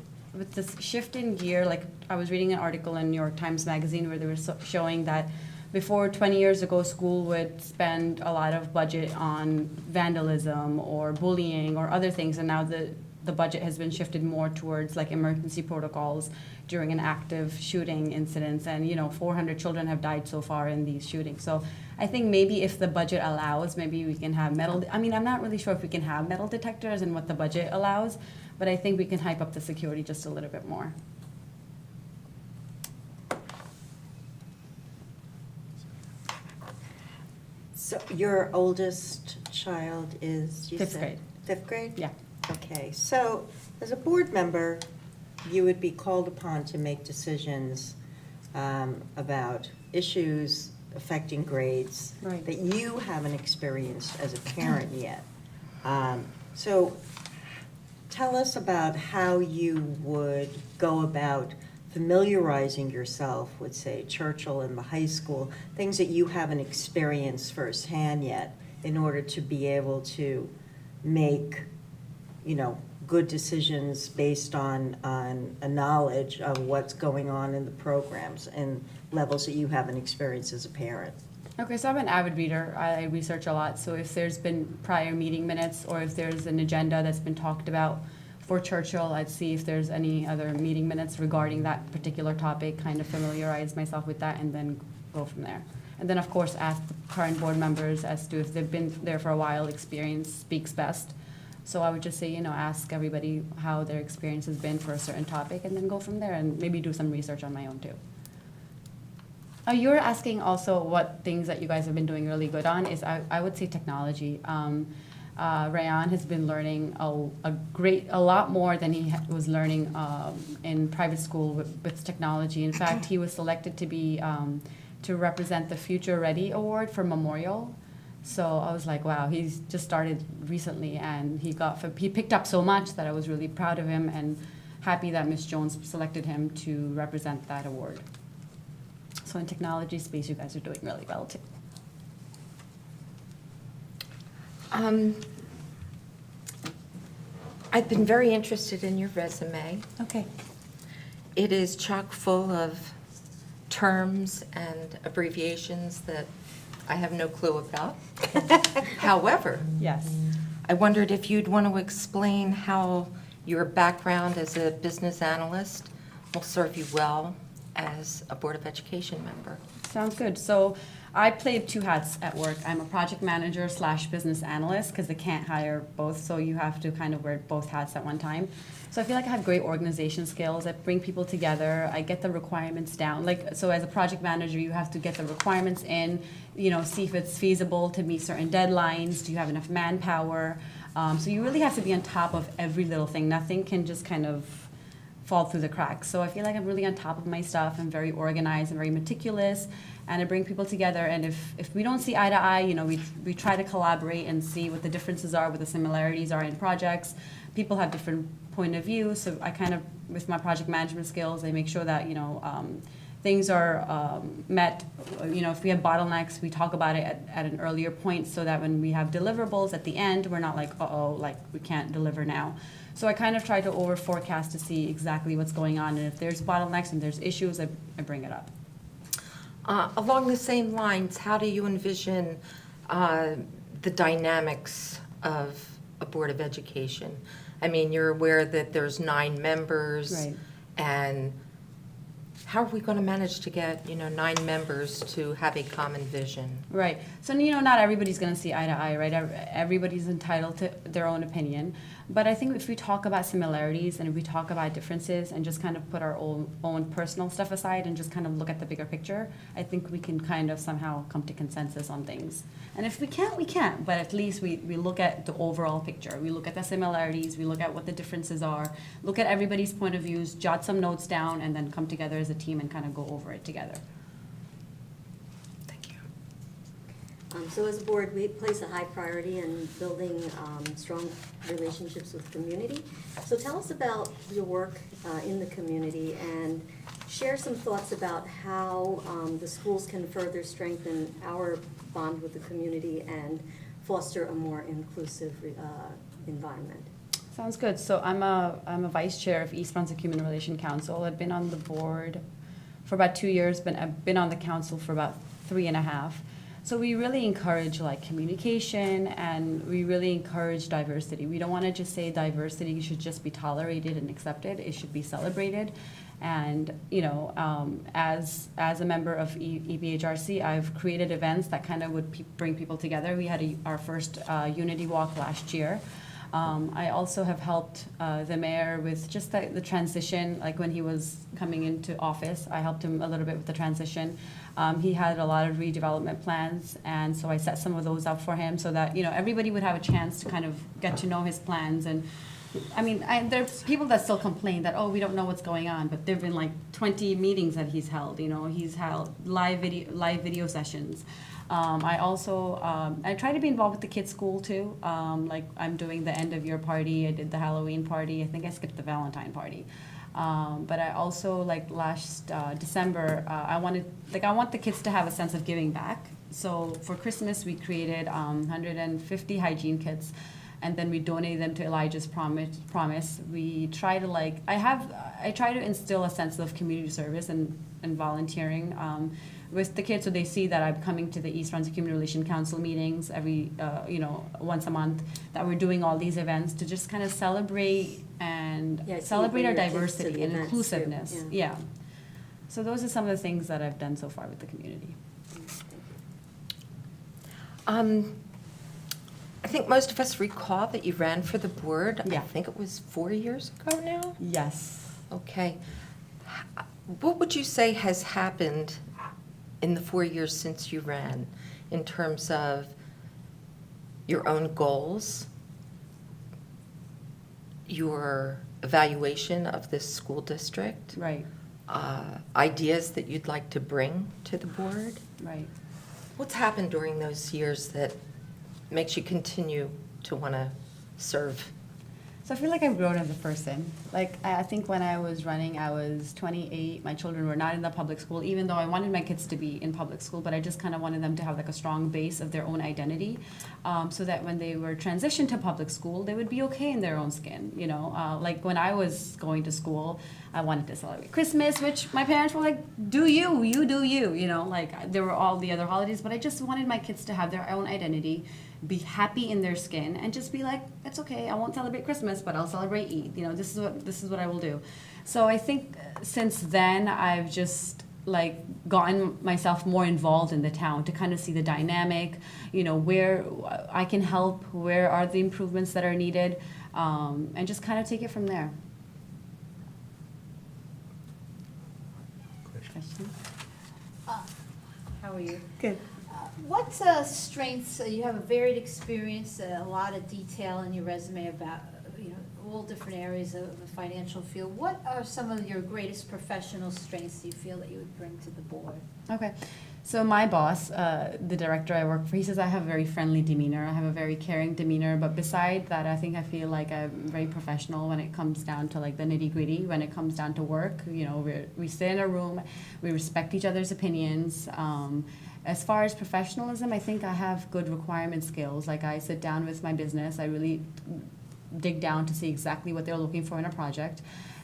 this shift in gear, like, I was reading an article in New York Times Magazine where they were showing that before 20 years ago, school would spend a lot of budget on vandalism or bullying or other things, and now the budget has been shifted more towards like emergency protocols during an active shooting incidents, and 400 children have died so far in these shootings. So I think maybe if the budget allows, maybe we can have I'm not really sure if we can have metal detectors and what the budget allows, but I think we can hype up the security just a little bit more. So your oldest child is, you Fifth said? grade. Fifth grade? Yeah. Okay, so as a board member, you would be called upon to make decisions about issues affecting grades Right. that you haven't experienced as a parent yet. So tell us about how you would go about familiarizing yourself with, say, Churchill and the high school, things that you haven't experienced firsthand yet, in order to be able to make, good decisions based on a knowledge of what's going on in the programs and levels that you haven't experienced as a parent. Okay, so I'm an avid reader. I research a lot. So if there's been prior meeting minutes or if there's an agenda that's been talked about for Churchill, I'd see if there's any other meeting minutes regarding that particular topic, kind of familiarize myself with that, and then go from there. And then, of course, ask the current board members as to if they've been there for a while, experience speaks best. So I would just say, ask everybody how their experience has been for a certain topic, and then go from there, and maybe do some research on my own too. You're asking also what things that you guys have been doing really good on is, I would say, technology. Rayan has been learning a lot more than he was learning in private school with technology. In fact, he was selected to be to represent the Future Ready Award for Memorial. So I was like, wow, he's just started recently, and he picked up so much that I was really proud of him and happy that Ms. Jones selected him to represent that award. So in technology space, you guys are doing really well too. I've been very interested in your resume. Okay. It is chock full of terms and abbreviations that I have no clue about. However, Yes. I wondered if you'd want to explain how your background as a business analyst will serve you well as a Board of Education member. Sounds good. So I played two hats at work. I'm a project manager / business analyst because they can't hire both, so you have to kind of wear both hats at one time. So I feel like I have great organization skills. I bring people together. I get the requirements down. So as a project manager, you have to get the requirements in, see if it's feasible to meet certain deadlines. Do you have enough manpower? So you really have to be on top of every little thing. Nothing can just kind of fall through the cracks. So I feel like I'm really on top of my stuff. I'm very organized and very meticulous, and I bring people together. And if we don't see eye to eye, we try to collaborate and see what the differences are, what the similarities are in projects. People have different point of view, so I kind of, with my project management skills, I make sure that things are met. If we have bottlenecks, we talk about it at an earlier point, so that when we have deliverables at the end, we're not like, we can't deliver now. So I kind of try to over forecast to see exactly what's going on, and if there's bottlenecks and there's issues, I bring it up. Along the same lines, how do you envision the dynamics of a Board of Education? I mean, you're aware that there's 9 members, Right. and how are we going to manage to get, 9 members to have a common vision? Right. So, not everybody's going to see eye to eye, right? Everybody's entitled to their own opinion. But I think if we talk about similarities and if we talk about differences and just kind of put our own personal stuff aside and just kind of look at the bigger picture, I think we can kind of somehow come to consensus on things. And if we can't, we can't. But at least we look at the overall picture. We look at the similarities. We look at what the differences are. Look at everybody's point of views, jot some notes down, and then come together as a team and kind of go over it together. Thank you. So as a board, we place a high priority in building strong relationships with community. So tell us about your work in the community and share some thoughts about how the schools can further strengthen our bond with the community and foster a more inclusive environment. Sounds good. So I'm a vice chair of East Brunswick Human Relation Council. I've been on the board for about 2 years, but I've been on the council for about 3.5. So we really encourage communication, and we really encourage diversity. We don't want to just say diversity should just be tolerated and accepted. It should be celebrated. And as a member of EBHRC, I've created events that kind of would bring people together. We had our first Unity Walk last year. I also have helped the mayor with just the transition, like when he was coming into office. I helped him a little bit with the transition. He had a lot of redevelopment plans, and so I set some of those up for him so that everybody would have a chance to kind of get to know his plans. And I mean, there's people that still complain that, we don't know what's going on, but there've been 20 meetings that he's held. He's held live video sessions. I also I try to be involved with the kids' school too. I'm doing the end of year party. I did the Halloween party. I think I skipped the Valentine party. But I also last December I want the kids to have a sense of giving back. So for Christmas we created 150 hygiene kits. And then we donated them to Elijah's Promise. We try to I try to instill a sense of community service and volunteering with the kids, so they see that I'm coming to the East Brunswick Human Relation Council meetings every once a month. That we're doing all these events to just kind of celebrate and celebrate our diversity and inclusiveness. Yeah. So those are some of the things that I've done so far with the community. I think most of us recall that you ran for the board. Yeah. I think it was 4 years ago now? Yes. Okay. What would you say has happened in the 4 years since you ran in terms of your own goals, your evaluation of this school district? Right. Ideas that you'd like to bring to the board? Right. What's happened during those years that makes you continue to want to serve? So I feel like I've grown as a person. I think when I was running, I was 28. My children were not in the public school, even though I wanted my kids to be in public school, but I just kind of wanted them to have a strong base of their own identity, so that when they were transitioned to public school, they would be okay in their own skin. When I was going to school, I wanted to celebrate Christmas, which my parents were like, do you do you, there were all the other holidays, but I just wanted my kids to have their own identity, be happy in their skin, and just be like, it's okay, I won't celebrate Christmas, but I'll celebrate Eid. This is what I will do. So I think since then I've just gotten myself more involved in the town to kind of see the dynamic, where I can help, where are the improvements that are needed, and just kind of take it from there. Question? How are you? Good. What strengths, you have a varied experience, a lot of detail in your resume about, all different areas of the financial field. What are some of your greatest professional strengths you feel that you would bring to the board? Okay. So my boss, the director I work for, he says I have a very friendly demeanor. I have a very caring demeanor. But beside that, I think I feel like I'm very professional when it comes down to the nitty-gritty. When it comes down to work, we stay in a room, we respect each other's opinions. As far as professionalism, I think I have good requirement skills. I sit down with my business, I really dig down to see exactly what they're looking for in a project,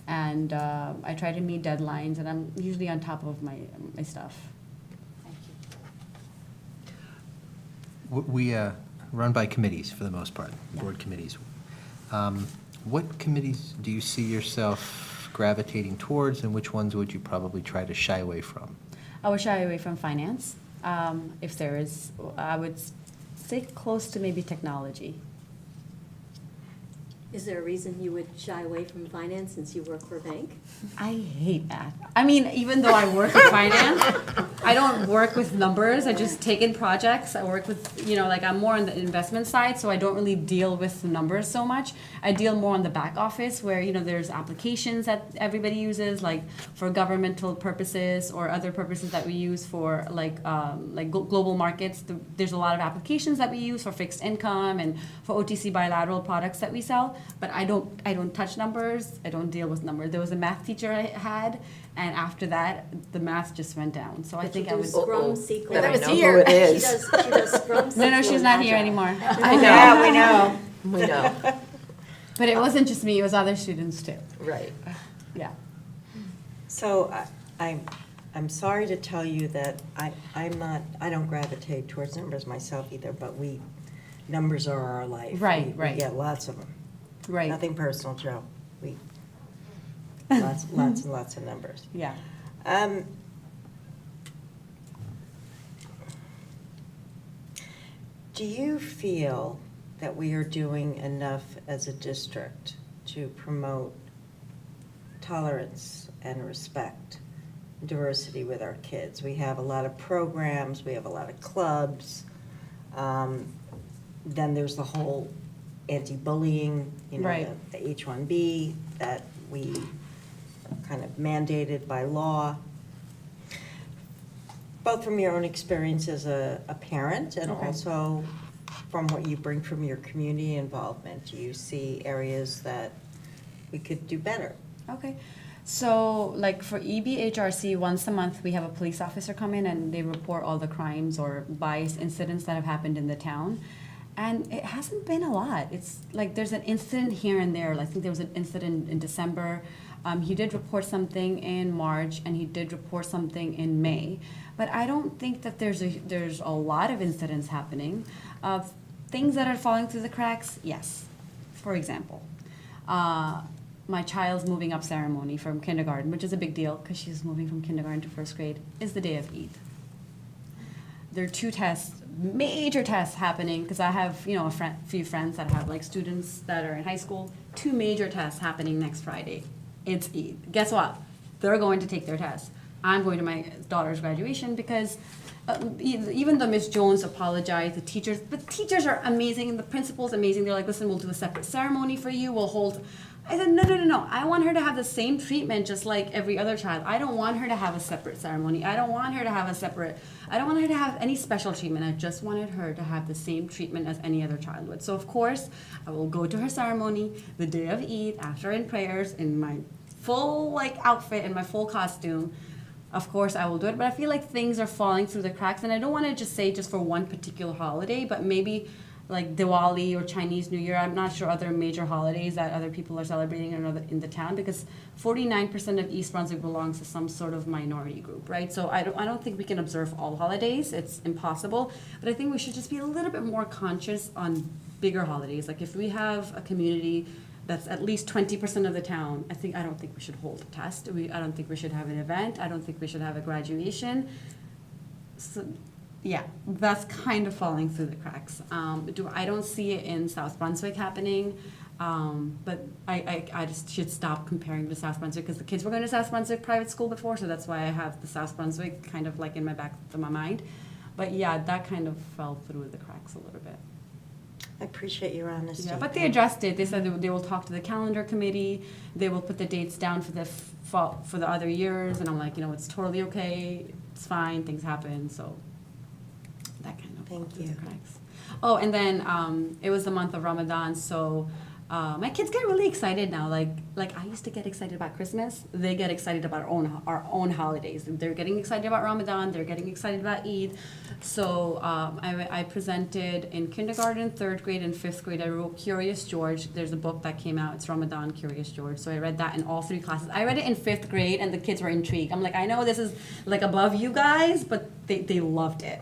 and I try to meet deadlines, and I'm usually on top of my stuff. Thank you. We run by committees for the most part, board committees. What committees do you see yourself gravitating towards, and which ones would you probably try to shy away from? I would shy away from finance. If there is, I would stay close to maybe technology. Is there a reason you would shy away from finance since you work for a bank? I hate that. I mean, even though I work in finance, I don't work with numbers. I just take in projects. I work with, like I'm more on the investment side, so I don't really deal with the numbers so much. I deal more on the back office where, there's applications that everybody uses, like for governmental purposes or other purposes that we use for global markets. There's a lot of applications that we use for fixed income and for OTC bilateral products that we sell. But I don't touch numbers. I don't deal with numbers. There was a math teacher I had, and after that, the math just went down. So I think I would. Scrum SQL. Then I know here. who it is. She does Scrum SQL. No, she's not here anymore. I know. Yeah, we know. We know. But it wasn't just me, it was other students too. Right. Yeah. So I'm sorry to tell you that I don't gravitate towards numbers myself either, but numbers are our life. Right, We right. get lots of them. Right. Nothing personal, Joe. Lots and lots of numbers. Yeah. Do you feel that we are doing enough as a district to promote tolerance and respect, diversity with our kids? We have a lot of programs, we have a lot of clubs. Then there's the whole anti-bullying, Right. the H-1B that we kind of mandated by law. Both from your own experience as a parent and Okay. also from what you bring from your community involvement, do you see areas that we could do better? Okay. So like for EBHRC, once a month, we have a police officer come in and they report all the crimes or bias incidents that have happened in the town. And it hasn't been a lot. It's like there's an incident here and there. I think there was an incident in December. He did report something in March, and he did report something in May. But I don't think that there's a lot of incidents happening. Things that are falling through the cracks, yes. For example, my child's moving up ceremony from kindergarten, which is a big deal because she's moving from kindergarten to first grade, is the day of Eid. There are 2 tests, major tests happening, because I have, a few friends that have students that are in high school. 2 major tests happening next Friday. It's Eid. Guess what? They're going to take their tests. I'm going to my daughter's graduation because even though Ms. Jones apologized, the teachers are amazing and the principal's amazing. They're like, listen, we'll do a separate ceremony for you. We'll hold. I said, no. I want her to have the same treatment just like every other child. I don't want her to have a separate ceremony. I don't want her to have any special treatment. I just wanted her to have the same treatment as any other child would. So of course, I will go to her ceremony the day of Eid after in prayers in my full outfit and my full costume. Of course, I will do it, but I feel like things are falling through the cracks, and I don't want to just say just for one particular holiday, but maybe like Diwali or Chinese New Year. I'm not sure other major holidays that other people are celebrating in the town, because 49% of East Brunswick belongs to some sort of minority group, right? So I don't think we can observe all holidays. It's impossible, but I think we should just be a little bit more conscious on bigger holidays. Like if we have a community that's at least 20% of the town, I don't think we should hold a test. I don't think we should have an event. I don't think we should have a graduation. So, yeah, that's kind of falling through the cracks. I don't see it in South Brunswick happening, but I just should stop comparing to South Brunswick, because the kids were going to South Brunswick private school before, so that's why I have the South Brunswick kind of in my back of my mind. But yeah, that kind of fell through the cracks a little bit. I appreciate your honesty. Yeah, but they addressed it. They said they will talk to the calendar committee. They will put the dates down for the fall, for the other years. And I'm like, it's totally okay. It's fine. Things happen. So that kind of fell through the cracks. Oh, and then it was the month of Ramadan, so my kids get really excited now. Like I used to get excited about Christmas. They get excited about our own holidays. They're getting excited about Ramadan. They're getting excited about Eid. So I presented in kindergarten, 3rd grade, and 5th grade. I wrote Curious George. There's a book that came out. It's Ramadan, Curious George. So I read that in all 3 classes. I read it in 5th grade, and the kids were intrigued. I'm like, I know this is above you guys, but they loved it.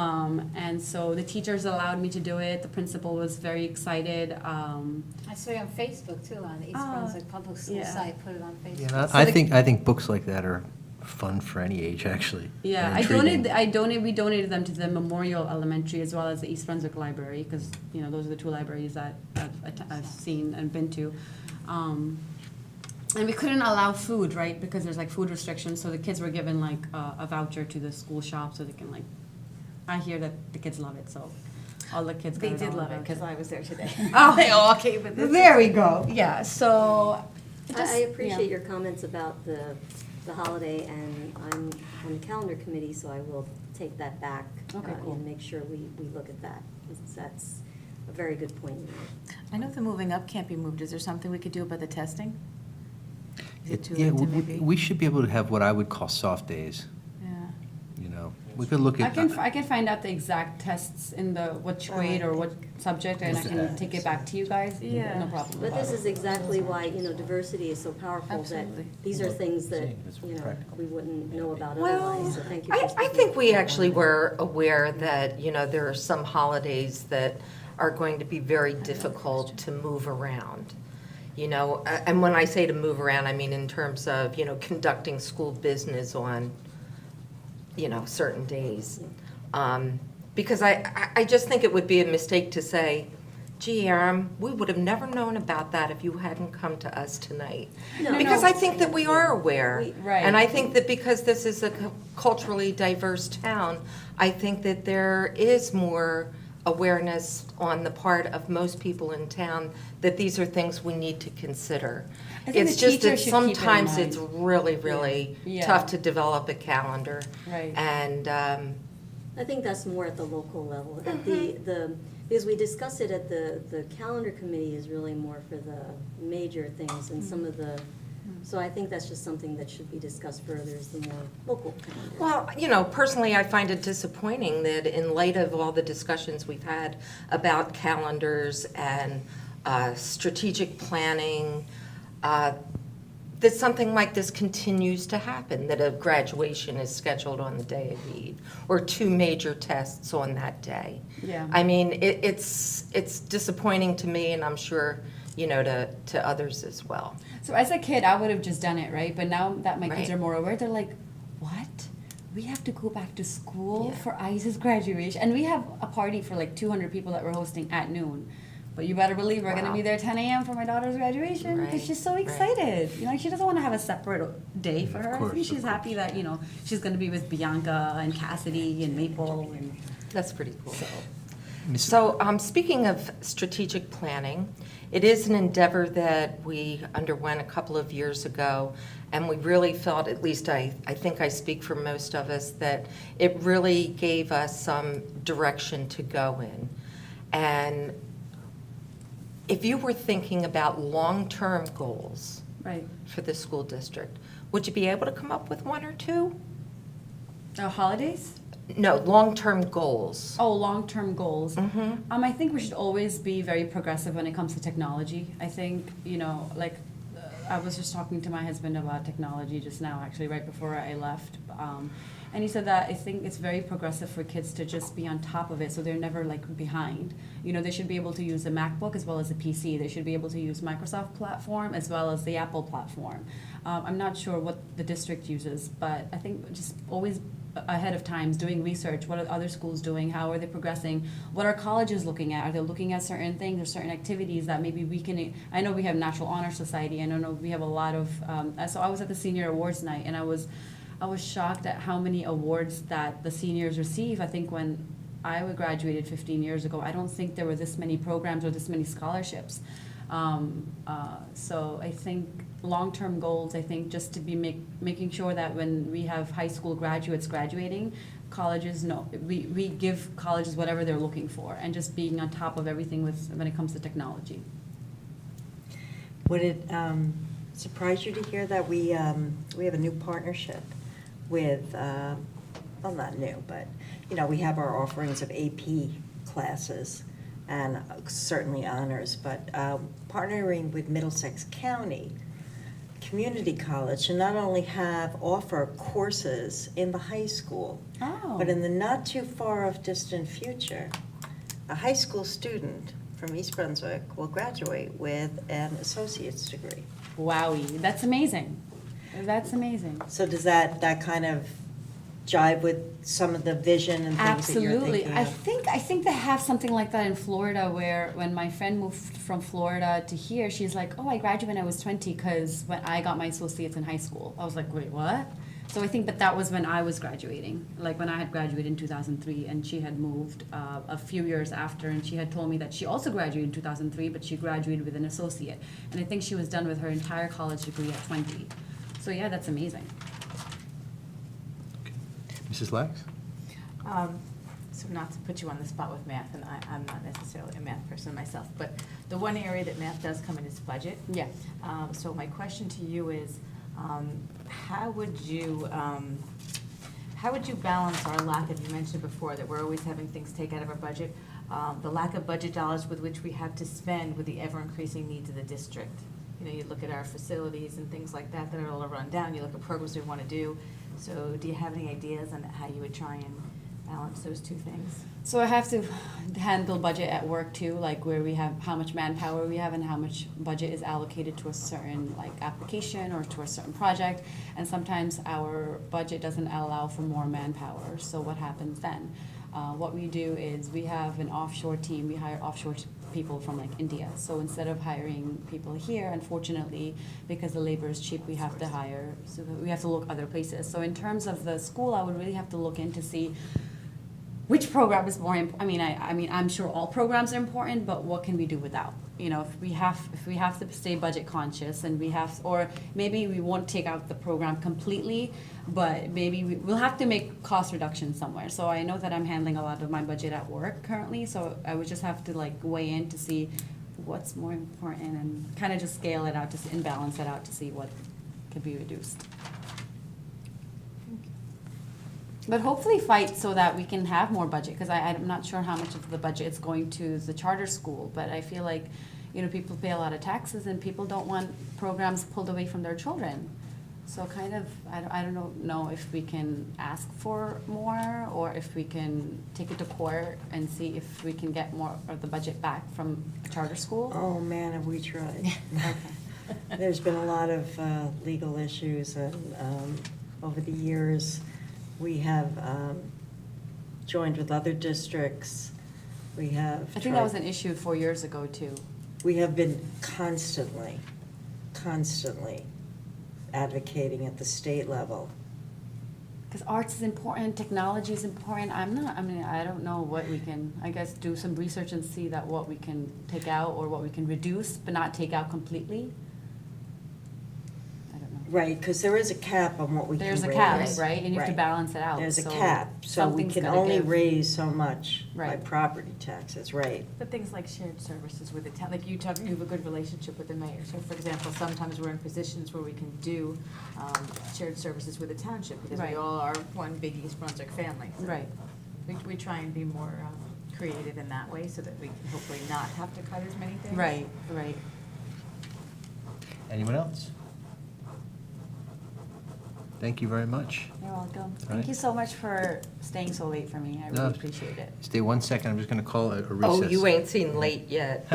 And so the teachers allowed me to do it. The principal was very excited. I saw you on Facebook too, on the East Oh, Brunswick Public School yeah. site, put it on Yeah, Facebook. and So I the- think books like that are fun for any age, actually. Yeah, and intriguing. we donated them to the Memorial Elementary as well as the East Brunswick Library, because, you know, those are the two libraries that I've seen and been to. And we couldn't allow food, right, because there's like food restrictions, so the kids were given like a voucher to the school shop so they can like, I hear that the kids love it, so all the kids got They a did dollar love it, because voucher. I was there today. Oh, They all came with this. There we go, yeah, so. just- I appreciate yeah. your comments about the holiday, and I'm on the calendar committee, so I will take that back. Okay, cool. And make sure we look at that, because that's a very good point you made. I know the moving up can't be moved. Is there something we could do about the testing? Is it too Yeah, late to maybe? we should be able to have what I would call soft days, Yeah. you know? We could look I at. can find out the exact tests in the, which grade or what subject, and I can take it back to you guys. Yeah. No problem. But this is exactly why, you know, diversity is so powerful, that Absolutely. these are things that, you know, we wouldn't know about Well, otherwise, so thank you for I speaking think up. we actually were aware that, you know, there are some holidays that are going to be very difficult to move around. You know, and when I say to move around, I mean in terms of, you know, conducting school business on, you know, certain days. Because I just think it would be a mistake to say, gee, Aram, we would have never known about that if you hadn't come to us tonight. No, Because no. I think that we are aware. We- Right. And I think that because this is a culturally diverse town, I think that there is more awareness on the part of most people in town that these are things we need to consider. I think It's the just that teachers should keep it in sometimes mind. it's really, really Yeah. tough to develop a calendar. Right. And, I think that's more at the local level. At the because we discussed it at the calendar committee is really more for the major things and some of the, so I think that's just something that should be discussed further, is the more local calendar. well, you know, personally, I find it disappointing that in light of all the discussions we've had about calendars and strategic planning, that something like this continues to happen, that a graduation is scheduled on the day of Eid, or two major tests on that day. Yeah. I mean, it's disappointing to me, and I'm sure, you know, to others as well. So as a kid, I would have just done it, right? But now that my kids Right. are more aware, they're like, what? We have to go back to school Yeah. for Isa's graduation? And we have a party for like 200 people that we're hosting at noon. But you better believe we're going to Wow. be there 10 a.m. for my daughter's graduation, because Right, she's so right. excited. You know, she doesn't want to have a separate day for her. I course, think of she's happy that, you know, she's going to be with Bianca and Cassidy and Maple. And That's pretty cool. Miss- So, speaking of strategic planning, it is an endeavor that we underwent a couple of years ago, and we really felt, at least I think I speak for most of us, that it really gave us some direction to go in. And if you were thinking about long-term goals right. for the school district, would you be able to come up with one or two? Holidays? No, long-term goals. Oh, long-term goals. Mhm. I think we should always be very progressive when it comes to technology. I think, you know, like, I was just talking to my husband about technology just now, actually, right before I left. And he said that I think it's very progressive for kids to just be on top of it, so they're never like behind. You know, they should be able to use a MacBook as well as a PC. They should be able to use Microsoft platform as well as the Apple platform. I'm not sure what the district uses, but I think just always ahead of times doing research. What are other schools doing? How are they progressing? What are colleges looking at? Are they looking at certain things or certain activities that maybe we can, I know we have Natural Honor Society. I know we have a lot of, so I was at the senior awards night, and I was shocked at how many awards that the seniors receive. I think when I graduated 15 years ago, I don't think there were this many programs or this many scholarships. So I think long-term goals, I think just to be making sure that when we have high school graduates graduating, colleges know, we give colleges whatever they're looking for, and just being on top of everything when it comes to technology. Would it surprise you to hear that we have a new partnership with, well, not new, but, you know, we have our offerings of AP classes and certainly honors, but partnering with Middlesex County community college to not only offer courses in the high school, Oh. but in the not too far off distant future, a high school student from East Brunswick will graduate with an associate's degree. Wowie, that's amazing. That's amazing. So does that kind of jive with some of the vision and things that you're Absolutely. thinking I of? think they have something like that in Florida, where when my friend moved from Florida to here, she's like, oh, I graduated when I was 20 because when I got my associates in high school. I was like, wait, what? So I think that was when I was graduating, like when I had graduated in 2003, and she had moved a few years after, and she had told me that she also graduated in 2003, but she graduated with an associate. And I think she was done with her entire college degree at 20. So yeah, that's amazing. Mrs. Lax? So not to put you on the spot with math, and I'm not necessarily a math person myself, but the one area that math does come in is budget. Yeah. So my question to you is, how would you balance our lack of, you mentioned before that we're always having things take out of our budget, the lack of budget dollars with which we have to spend with the ever-increasing needs of the district? You know, you look at our facilities and things like that that are all run down, you look at programs we want to do. So do you have any ideas on how you would try and balance those two things? So I have to handle budget at work too, like where we have, how much manpower we have and how much budget is allocated to a certain like application or to a certain project. And sometimes our budget doesn't allow for more manpower. So what happens then? What we do is we have an offshore team. We hire offshore people from like India. So instead of hiring people here, unfortunately, because the labor is cheap, we have to hire, so we have to look other places. So in terms of the school, I would really have to look in to see which program is more important. I mean, I'm sure all programs are important, but what can we do without? You know, if we have to stay budget conscious, and or maybe we won't take out the program completely, but maybe we'll have to make cost reductions somewhere. So I know that I'm handling a lot of my budget at work currently, so I would just have to like weigh in to see what's more important and kind of just scale it out and balance it out to see what could be reduced. But hopefully fight so that we can have more budget, because I'm not sure how much of the budget is going to the charter school, but I feel like, you know, people pay a lot of taxes and people don't want programs pulled away from their children. So kind of, I don't know if we can ask for more, or if we can take it to court and see if we can get more of the budget back from the charter school. Oh, man, have we tried. Okay. There's been a lot of legal issues, and over the years, we have joined with other districts. We have I think that was an issue 4 years ago too. We have been constantly advocating at the state level. Because arts is important, technology is important. I don't know what we can, I guess, do some research and see that what we can take out or what we can reduce, but not take out completely. I don't know. Right, because there is a cap on what we can raise. There's a cap, right? And you have to Right. balance it out. There's a so cap, so we something's can gotta only give. raise so much by Right. property taxes, right? But things like shared services with the town, like you have a good relationship with the mayor. So for example, sometimes we're in positions where we can do shared services with the township, because we Right. all are one big East Brunswick family. So Right. We try and be more creative in that way, so that we can hopefully not have to cut as many things. Right, right. Anyone else? Thank you very much. You're welcome. right. Thank you so much for staying so late for me. I No. really appreciate it. Stay 1 second, I'm just going to call a recess. Oh, you ain't seen late yet.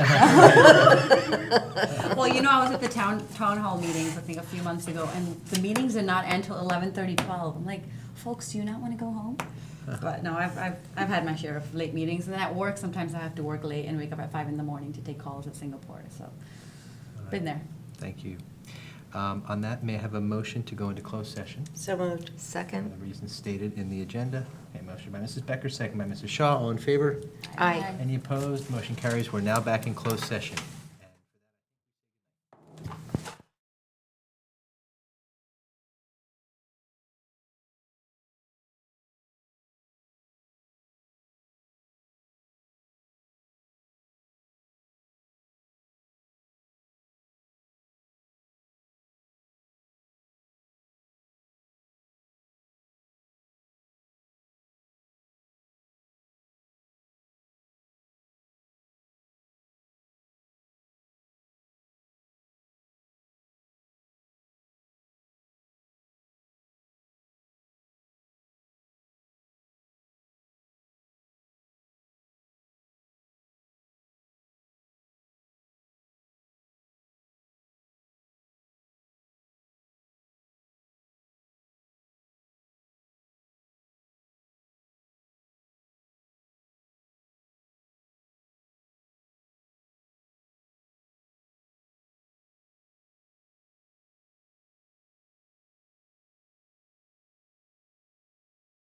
Well, you know, I was at the town hall meetings, I think, a few months ago, and the meetings are not until 11:30, 12. I'm like, folks, do you not want to go home? But no, I've had my share of late meetings, and then at work, sometimes I have to work late and wake up at 5 in the morning to take calls at Singapore, so, been there. Thank you. On that, may I have a motion to go into closed session? So moved. For Second? the reasons stated in the agenda. Okay, motion by Mrs. Becker, second by Mrs. Shaw. All in favor? Aye. Any opposed? Motion carries. We're now back in closed session.